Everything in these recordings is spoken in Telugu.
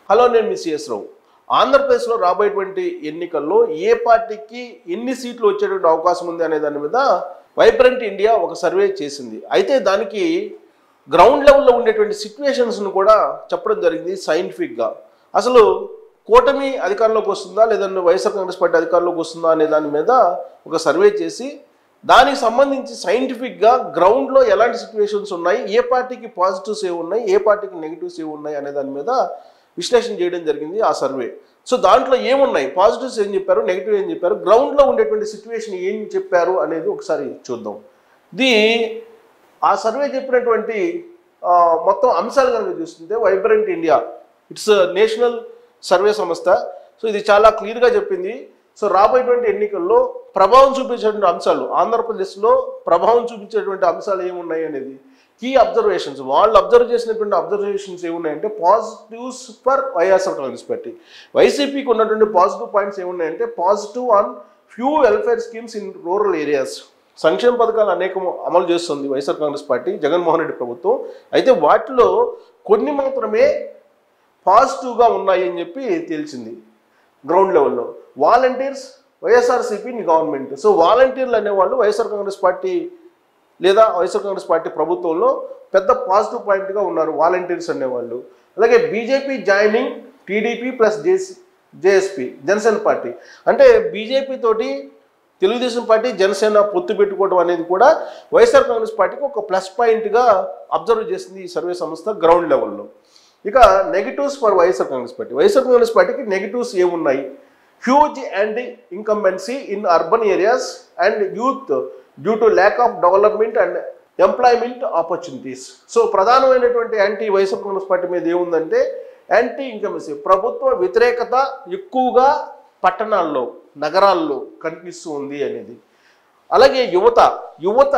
హలో, నేను మీ సిఎస్ రావు. ఆంధ్రప్రదేశ్లో రాబోయేటువంటి ఎన్నికల్లో ఏ పార్టీకి ఎన్ని సీట్లు వచ్చేటువంటి అవకాశం ఉంది అనే దాని మీద వైబ్రెంట్ ఇండియా ఒక సర్వే చేసింది. అయితే దానికి గ్రౌండ్ లెవెల్లో ఉండేటువంటి సిచ్యువేషన్స్ను కూడా చెప్పడం జరిగింది సైంటిఫిక్గా. అసలు కూటమి అధికారంలోకి వస్తుందా లేదంటే వైఎస్ఆర్ కాంగ్రెస్ పార్టీ అధికారంలోకి వస్తుందా అనే దాని మీద ఒక సర్వే చేసి దానికి సంబంధించి సైంటిఫిక్గా గ్రౌండ్లో ఎలాంటి సిచ్యువేషన్స్ ఉన్నాయి, ఏ పార్టీకి పాజిటివ్స్ ఏమి ఉన్నాయి, ఏ పార్టీకి నెగిటివ్స్ ఏమి ఉన్నాయి అనే దాని మీద విశ్లేషణ చేయడం జరిగింది ఆ సర్వే. సో దాంట్లో ఏమున్నాయి, పాజిటివ్స్ ఏం చెప్పారు, నెగిటివ్ ఏం చెప్పారు, గ్రౌండ్లో ఉండేటువంటి సిచ్యువేషన్ ఏం చెప్పారు అనేది ఒకసారి చూద్దాం. ఆ సర్వే చెప్పినటువంటి మొత్తం అంశాలు కనుక చూస్తుంటే vibrant India it's national survey సంస్థ. సో ఇది చాలా క్లియర్గా చెప్పింది. సో రాబోయేటువంటి ఎన్నికల్లో ప్రభావం చూపించేటువంటి అంశాలు, ఆంధ్రప్రదేశ్లో ప్రభావం చూపించేటువంటి అంశాలు ఏమున్నాయి అనేది కీ అబ్జర్వేషన్స్, వాళ్ళు అబ్జర్వ్ చేసినటువంటి అబ్జర్వేషన్స్ ఏమున్నాయంటే positives for YSR Congress party. వైసీపీకి ఉన్నటువంటి పాజిటివ్ పాయింట్స్ ఏమున్నాయంటే positive on few welfare schemes in rural areas. సంక్షేమ పథకాలు అనేకం అమలు చేస్తుంది YSR Congress party, Jaganmohan Reddy ప్రభుత్వం. అయితే వాటిలో కొన్ని మాత్రమే పాజిటివ్గా ఉన్నాయి అని చెప్పి తేల్చింది గ్రౌండ్ లెవెల్లో. Volunteers, YSRCP government. సో వాలంటీర్లు అనేవాళ్ళు వైఎస్ఆర్ కాంగ్రెస్ పార్టీ లేదా వైఎస్ఆర్ కాంగ్రెస్ పార్టీ ప్రభుత్వంలో పెద్ద పాజిటివ్ పాయింట్గా ఉన్నారు వాలంటీర్స్ అనేవాళ్ళు. అలాగే BJP joining TDP plus JSP Janasena party, అంటే బీజేపీ తోటి తెలుగుదేశం పార్టీ జనసేన పొత్తు పెట్టుకోవడం అనేది కూడా వైఎస్ఆర్ కాంగ్రెస్ పార్టీకి ఒక ప్లస్ పాయింట్గా అబ్జర్వ్ చేసింది ఈ సర్వే సంస్థ గ్రౌండ్ లెవెల్లో. ఇక negatives for YSR Congress party, YSR Congress పార్టీకి నెగిటివ్స్ ఏమున్నాయి? Huge anti incumbency in urban areas and youth due to lack of development and employment opportunities. So ప్రధానమైనటువంటి యాంటీ వైఎస్ఆర్ కాంగ్రెస్ పార్టీ మీద ఏముందంటే యాంటీ ఇన్కంబెన్సీ, ప్రభుత్వ వ్యతిరేకత ఎక్కువగా పట్టణాల్లో నగరాల్లో కనిపిస్తూ ఉంది అనేది. అలాగే యువత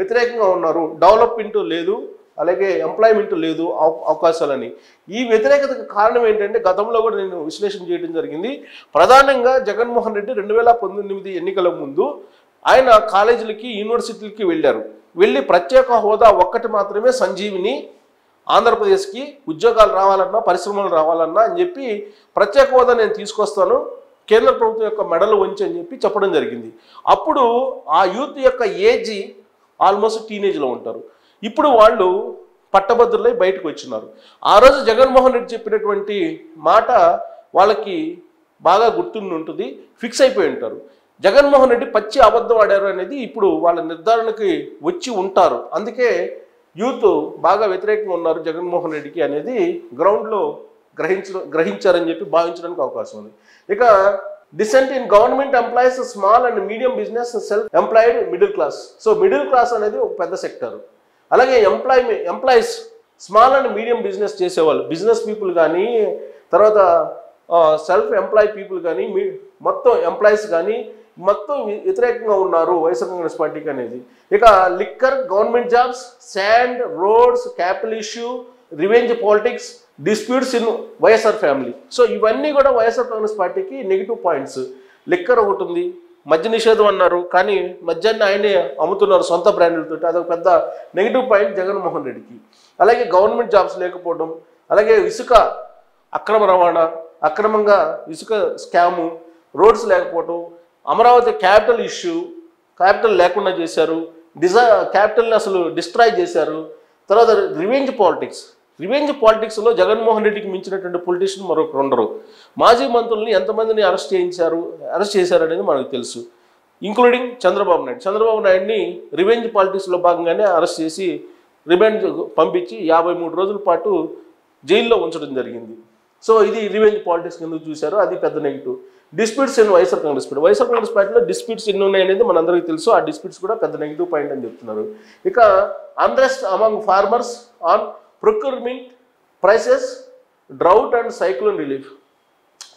వ్యతిరేకంగా ఉన్నారు, డెవలప్మెంట్ లేదు, అలాగే ఎంప్లాయ్మెంట్ లేదు, అవకాశాలని. ఈ వ్యతిరేకతకు కారణం ఏంటంటే గతంలో కూడా నేను విశ్లేషణ చేయడం జరిగింది. ప్రధానంగా జగన్మోహన్ రెడ్డి 2019 ఎన్నికల ముందు ఆయన కాలేజీలకి యూనివర్సిటీలకి వెళ్ళి ప్రత్యేక హోదా ఒక్కటి మాత్రమే సంజీవిని, ఆంధ్రప్రదేశ్కి ఉద్యోగాలు రావాలన్నా పరిశ్రమలు రావాలన్నా అని చెప్పి ప్రత్యేక హోదా నేను తీసుకొస్తాను, కేంద్ర ప్రభుత్వం యొక్క మెడలు వంచి అని చెప్పి చెప్పడం జరిగింది. అప్పుడు ఆ యూత్ యొక్క ఏజ్ ఆల్మోస్ట్ టీనేజ్లో ఉంటారు. ఇప్పుడు వాళ్ళు పట్టభద్రులై బయటకు వచ్చినారు. ఆ రోజు జగన్మోహన్ రెడ్డి చెప్పినటువంటి మాట వాళ్ళకి బాగా గుర్తుండి ఉంటుంది, ఫిక్స్ అయిపోయి ఉంటారు. జగన్మోహన్ రెడ్డి పచ్చి అబద్ధం ఆడారు అనేది ఇప్పుడు వాళ్ళ నిర్ధారణకి వచ్చి ఉంటారు. అందుకే యూత్ బాగా వ్యతిరేకంగా ఉన్నారు జగన్మోహన్ రెడ్డికి అనేది గ్రౌండ్లో గ్రహించారని చెప్పి భావించడానికి అవకాశం ఉంది. ఇక dissent in government employees, small and medium business, self employed, middle class. So middle class అనేది ఒక పెద్ద సెక్టర్. అలాగే employees small and medium business చేసేవాళ్ళు, బిజినెస్ పీపుల్ కానీ, తర్వాత సెల్ఫ్ ఎంప్లాయీ పీపుల్ కానీ, మొత్తం ఎంప్లాయీస్ కానీ మొత్తం వ్యతిరేకంగా ఉన్నారు వైఎస్ఆర్ కాంగ్రెస్ పార్టీకి అనేది. ఇక liquor, government jobs, sand, roads, capital issue, revenge politics, disputes in YSR family. So ఇవన్నీ కూడా వైఎస్ఆర్ కాంగ్రెస్ పార్టీకి నెగిటివ్ పాయింట్స్. లిక్కర్ ఒకటి ఉంది, మద్య నిషేధం అన్నారు, కానీ మద్యాన్ని ఆయనే అమ్ముతున్నారు సొంత బ్రాండ్లతో, అదొక పెద్ద నెగిటివ్ పాయింట్ జగన్మోహన్ రెడ్డికి. అలాగే గవర్నమెంట్ జాబ్స్ లేకపోవడం, అలాగే ఇసుక అక్రమ రవాణా, అక్రమంగా ఇసుక స్కాము, రోడ్స్ లేకపోవడం, అమరావతి క్యాపిటల్ ఇష్యూ, క్యాపిటల్ లేకుండా చేశారు, క్యాపిటల్ని అసలు డిస్ట్రాయ్ చేశారు. తర్వాత రివెంజ్ పాలిటిక్స్లో జగన్మోహన్ రెడ్డికి మించినటువంటి పొలిటీషియన్ మరొకరు ఉండరు. మాజీ మంత్రుల్ని ఎంతమందిని అరెస్ట్ చేశారు అనేది మనకు తెలుసు, ఇంక్లూడింగ్ చంద్రబాబు నాయుడిని రివెంజ్ పాలిటిక్స్లో భాగంగానే అరెస్ట్ చేసి రిమాండ్ పంపించి 53 రోజుల పాటు జైల్లో ఉంచడం జరిగింది. సో ఇది రివెంజ్ పాలిటిక్స్ ఎందుకు చూశారు, అది పెద్ద negative. Disputes in YSR Congress పార్టీలో డిస్ప్యూట్స్ ఎన్ని ఉన్నాయనేది మనందరికీ తెలుసు. ఆ డిస్ప్యూట్స్ కూడా పెద్ద నెగిటివ్ పాయింట్ అని చెప్తున్నారు. ఇక unrest among farmers on procurement prices, drought and cyclone relief.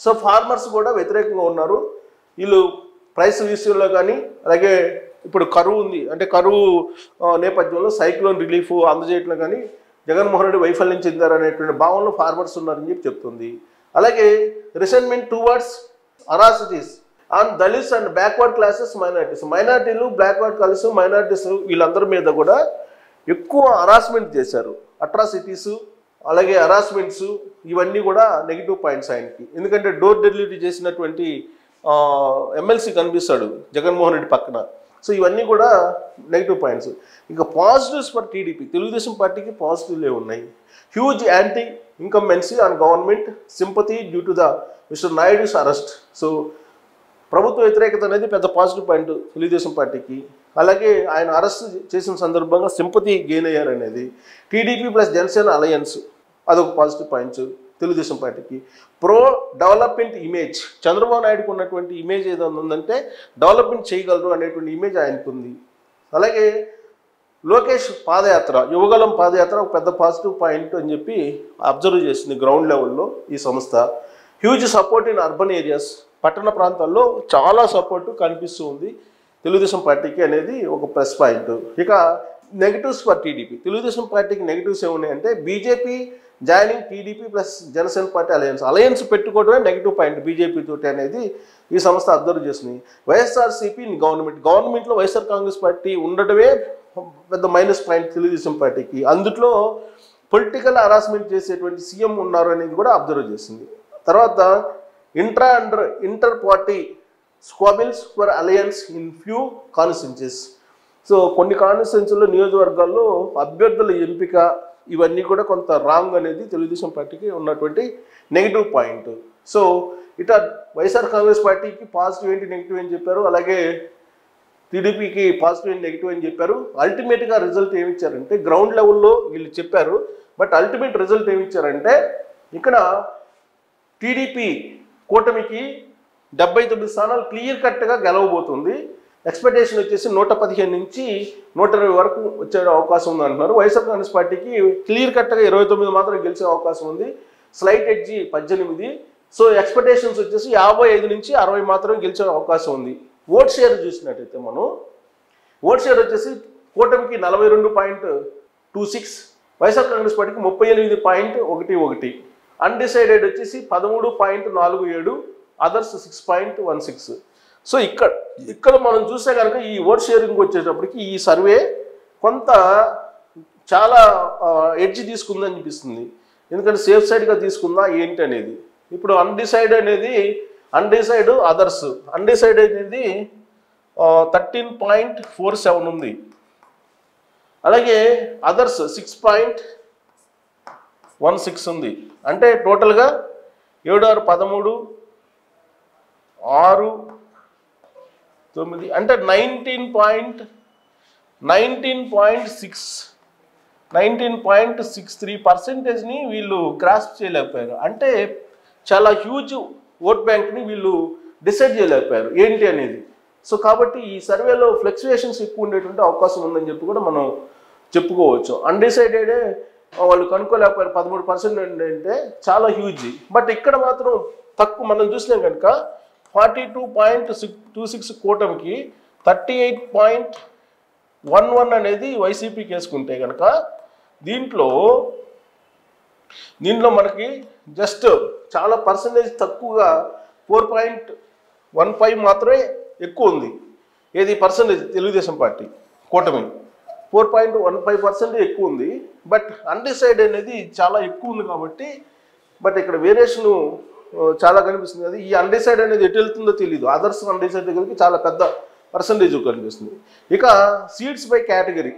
So farmers కూడా వ్యతిరేకంగా ఉన్నారు. వీళ్ళు ప్రైస్ విషయంలో కానీ, అలాగే ఇప్పుడు కరువు ఉంది అంటే కరువు నేపథ్యంలో సైక్లోన్ రిలీఫ్ అందజేయట్లో కానీ జగన్మోహన్ రెడ్డి వైఫల్యం చెందారు అనేటువంటి భావనలో ఫార్మర్స్ ఉన్నారని చెప్పి చెప్తుంది. అలాగే resentment towards atrocities on dalits and backward classes, మైనార్టీలు, బ్యాక్వర్డ్ క్లాసెస్, మైనార్టీస్ వీళ్ళందరి మీద కూడా ఎక్కువ హరాస్మెంట్ చేశారు, అట్రాసిటీస్, అలాగే హరాస్మెంట్స్, ఇవన్నీ కూడా నెగిటివ్ పాయింట్స్ ఆయనకి. ఎందుకంటే డోర్ డెలివరీ చేసినటువంటి ఎమ్మెల్సీ కనిపిస్తాడు జగన్మోహన్ రెడ్డి పక్కన. సో ఇవన్నీ కూడా నెగిటివ్ పాయింట్స్. ఇంకా పాజిటివ్స్ ఫర్ టీడీపీ, తెలుగుదేశం పార్టీకి పాజిటివ్లే ఉన్నాయి. Huge anti incumbency on government sympathy due to the mister Naidu's arrest. So ప్రభుత్వ వ్యతిరేకత అనేది పెద్ద పాజిటివ్ పాయింట్ తెలుగుదేశం పార్టీకి. అలాగే ఆయన అరెస్ట్ చేసిన సందర్భంగా సింపతి గెయిన్ అయ్యారనేది. టీడీపీ ప్లస్ జనసేన అలయన్స్, అదొక పాజిటివ్ పాయింట్స్ తెలుగుదేశం పార్టీకి. ప్రో డెవలప్మెంట్ ఇమేజ్, చంద్రబాబు నాయుడుకు ఉన్నటువంటి ఇమేజ్ ఏదైనా ఉందంటే డెవలప్మెంట్ చేయగలరు అనేటువంటి ఇమేజ్ ఆయనకు ఉంది. అలాగే లోకేష్ పాదయాత్ర, యువగలం పాదయాత్ర ఒక పెద్ద పాజిటివ్ పాయింట్ అని చెప్పి అబ్జర్వ్ చేసింది గ్రౌండ్ లెవెల్లో ఈ సంస్థ. Huge support in urban areas, పట్టణ ప్రాంతాల్లో చాలా సపోర్టు కనిపిస్తూ ఉంది తెలుగుదేశం పార్టీకి అనేది ఒక ప్లస్ పాయింట్. ఇక నెగిటివ్స్ ఫర్ టీడీపీ, తెలుగుదేశం పార్టీకి నెగిటివ్స్ ఏమున్నాయంటే BJP joining TDP plus Janasena party alliance పెట్టుకోవడమే నెగిటివ్ పాయింట్ బీజేపీ తోటి అనేది ఈ సంస్థ అబ్జర్వ్ చేసింది. వైఎస్ఆర్సీపీ గవర్నమెంట్లో వైఎస్ఆర్ కాంగ్రెస్ పార్టీ ఉండటమే పెద్ద మైనస్ పాయింట్ తెలుగుదేశం పార్టీకి. అందుట్లో పొలిటికల్ హరాస్మెంట్ చేసేటువంటి సీఎం ఉన్నారు అనేది కూడా అబ్జర్వ్ చేసింది. తర్వాత inter party squabbles for alliance in few constituencies. So కొన్ని కాన్స్టిట్యున్సీల్లో నియోజకవర్గాల్లో అభ్యర్థుల ఎంపిక ఇవన్నీ కూడా కొంత రాంగ్ అనేది తెలుగుదేశం పార్టీకి ఉన్నటువంటి నెగిటివ్ పాయింట్. సో ఇట్లా వైఎస్ఆర్ కాంగ్రెస్ పార్టీకి పాజిటివ్ ఏంటి నెగిటివ్ అని చెప్పారు, అలాగే టీడీపీకి పాజిటివ్ ఏంటి నెగిటివ్ అని చెప్పారు. అల్టిమేట్గా రిజల్ట్ ఏమి ఇచ్చారంటే గ్రౌండ్ లెవెల్లో వీళ్ళు చెప్పారు, బట్ అల్టిమేట్ రిజల్ట్ ఏమి ఇచ్చారంటే ఇక్కడ టీడీపీ కూటమికి 79 స్థానాలు క్లియర్ కట్గా గెలవబోతుంది. ఎక్స్పెక్టేషన్ వచ్చేసి 115 నుంచి 120 వరకు వచ్చే అవకాశం ఉంది అంటున్నారు. వైఎస్ఆర్ కాంగ్రెస్ పార్టీకి క్లియర్ కట్గా 29 మాత్రం గెలిచే అవకాశం ఉంది, స్లైట్ ఎడ్జి 18. సో ఎక్స్పెక్టేషన్స్ వచ్చేసి 55 నుంచి 60 మాత్రం గెలిచే అవకాశం ఉంది. ఓట్ షేర్ చూసినట్టయితే మనం ఓట్ షేర్ వచ్చేసి కూటమికి 42.26, వైఎస్ఆర్ కాంగ్రెస్ పార్టీకి 38.11, అన్డిసైడెడ్ వచ్చేసి 13.47, అదర్స్ 6.16. సో ఇక్కడ మనం చూస్తే కనుక ఈ ఓట్ షేరింగ్ వచ్చేటప్పటికి ఈ సర్వే కొంత చాలా ఎడ్జ్ తీసుకుందని అనిపిస్తుంది. ఎందుకంటే సేఫ్ సైడ్గా తీసుకుందా ఏంటి అనేది. ఇప్పుడు అన్డిసైడ్ అదర్స్ అన్డిసైడ్ అనేది 13.47 ఉంది, అలాగే అదర్స్ 6.16 ఉంది. అంటే టోటల్గా 7, 6, 13, 6, 9 అంటే 19.63%ని వీళ్ళు గ్రాస్ప్ చేయలేకపోయారు. అంటే చాలా హ్యూజ్ ఓట్ బ్యాంక్ని వీళ్ళు డిసైడ్ చేయలేకపోయారు ఏంటి అనేది. సో కాబట్టి ఈ సర్వేలో ఫ్లక్చుయేషన్స్ ఎక్కువ ఉండేటువంటి అవకాశం ఉందని చెప్పి కూడా మనం చెప్పుకోవచ్చు. అన్డిసైడెడే వాళ్ళు కనుక్కోలేకపోయారు 13% అంటే చాలా హ్యూజ్. బట్ ఇక్కడ మాత్రం తక్కువ మనం చూసినాం కనుక 42.26 కూటమికి 38.11 అనేది వైసీపీకి వేసుకుంటే కనుక దీంట్లో మనకి జస్ట్ చాలా పర్సంటేజ్ తక్కువగా 4.15 మాత్రమే ఎక్కువ ఉంది. ఏది పర్సంటేజ్ తెలుగుదేశం పార్టీ కూటమి 4.15% ఎక్కువ ఉంది. బట్ అన్డిసైడ్ అనేది చాలా ఎక్కువ ఉంది కాబట్టి బట్ ఇక్కడ వేరియేషను చాలా కనిపిస్తుంది. అది ఈ అన్డిసైడ్ అనేది ఎటు వెళ్తుందో తెలియదు. అదర్స్ అన్డిసైడ్ దగ్గరికి చాలా పెద్ద పర్సంటేజ్ కనిపిస్తుంది. ఇక సీట్స్ బై కేటగిరీ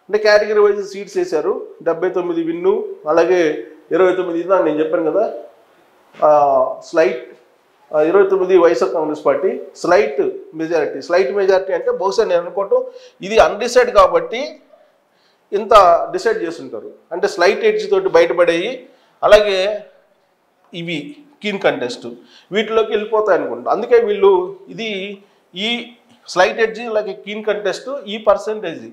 అంటే కేటగిరీ వైజ్ సీట్స్ వేశారు. 79 విన్ను, అలాగే 29 ఇదా నేను చెప్పాను కదా slight 29 YSR Congress party, slight majority అంటే బహుశా నేను అనుకోవటం ఇది అన్డిసైడ్ కాబట్టి ఇంత డిసైడ్ చేస్తుంటారు. అంటే స్లైట్ ఎడ్జ్ తోటి బయటపడేవి, అలాగే ఇవి కీన్ కంటెస్ట్ వీటిలోకి వెళ్ళిపోతాయి అనుకుంటా. అందుకే వీళ్ళు ఈ స్లైట్ ఎడ్జ్ అలాగే కీన్ కంటెస్ట్ ఈ పర్సంటేజ్,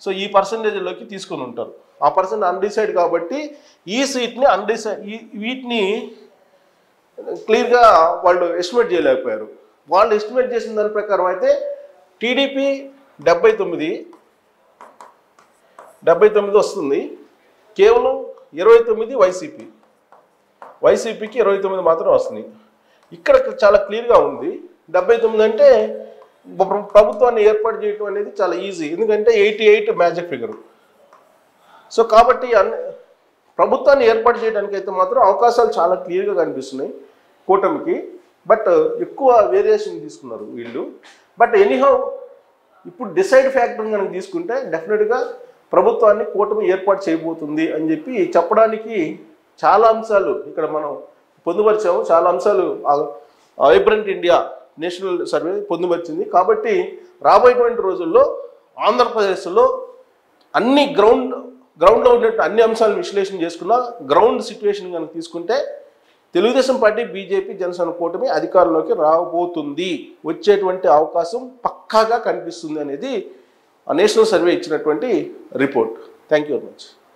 సో ఈ పర్సంటేజ్లోకి తీసుకొని ఉంటారు. ఆ పర్సెంట్ అన్డిసైడ్ కాబట్టి ఈ సీట్ని వీటిని క్లియర్గా వాళ్ళు ఎస్టిమేట్ చేయలేకపోయారు. వాళ్ళు ఎస్టిమేట్ చేసిన దాని ప్రకారం అయితే టీడీపీ 79 వస్తుంది, కేవలం 29 వైసీపీకి 29 మాత్రం వస్తుంది. ఇక్కడ చాలా క్లియర్గా ఉంది 79 అంటే ప్రభుత్వాన్ని ఏర్పాటు చేయడం అనేది చాలా ఈజీ, ఎందుకంటే 88 మ్యాజిక్ ఫిగర్. సో కాబట్టి ప్రభుత్వాన్ని ఏర్పాటు చేయడానికి అయితే మాత్రం అవకాశాలు చాలా క్లియర్గా కనిపిస్తున్నాయి కూటమికి. బట్ ఎక్కువ వేరియేషన్ తీసుకున్నారు వీళ్ళు. బట్ ఎనీహౌ ఇప్పుడు డిసైడ్ ఫ్యాక్టర్ కనుక తీసుకుంటే డెఫినెట్గా ప్రభుత్వాన్ని కూటమి ఏర్పాటు చేయబోతుంది అని చెప్పి చెప్పడానికి చాలా అంశాలు ఇక్కడ మనం పొందుపరిచాము. చాలా అంశాలు వైబ్రెంట్ ఇండియా నేషనల్ సర్వే పొందుపరిచింది. కాబట్టి రాబోయేటువంటి రోజుల్లో ఆంధ్రప్రదేశ్లో అన్ని గ్రౌండ్లో ఉన్నట్టు అన్ని అంశాలను విశ్లేషణ చేసుకున్న గ్రౌండ్ సిచ్యువేషన్ కనుక తీసుకుంటే తెలుగుదేశం పార్టీ, బీజేపీ, జనసేన కూటమి అధికారంలోకి రాబోతుంది, వచ్చేటువంటి అవకాశం పక్కాగా కనిపిస్తుంది అనేది నేషనల్ సర్వే ఇచ్చినటువంటి report. Thank you very much.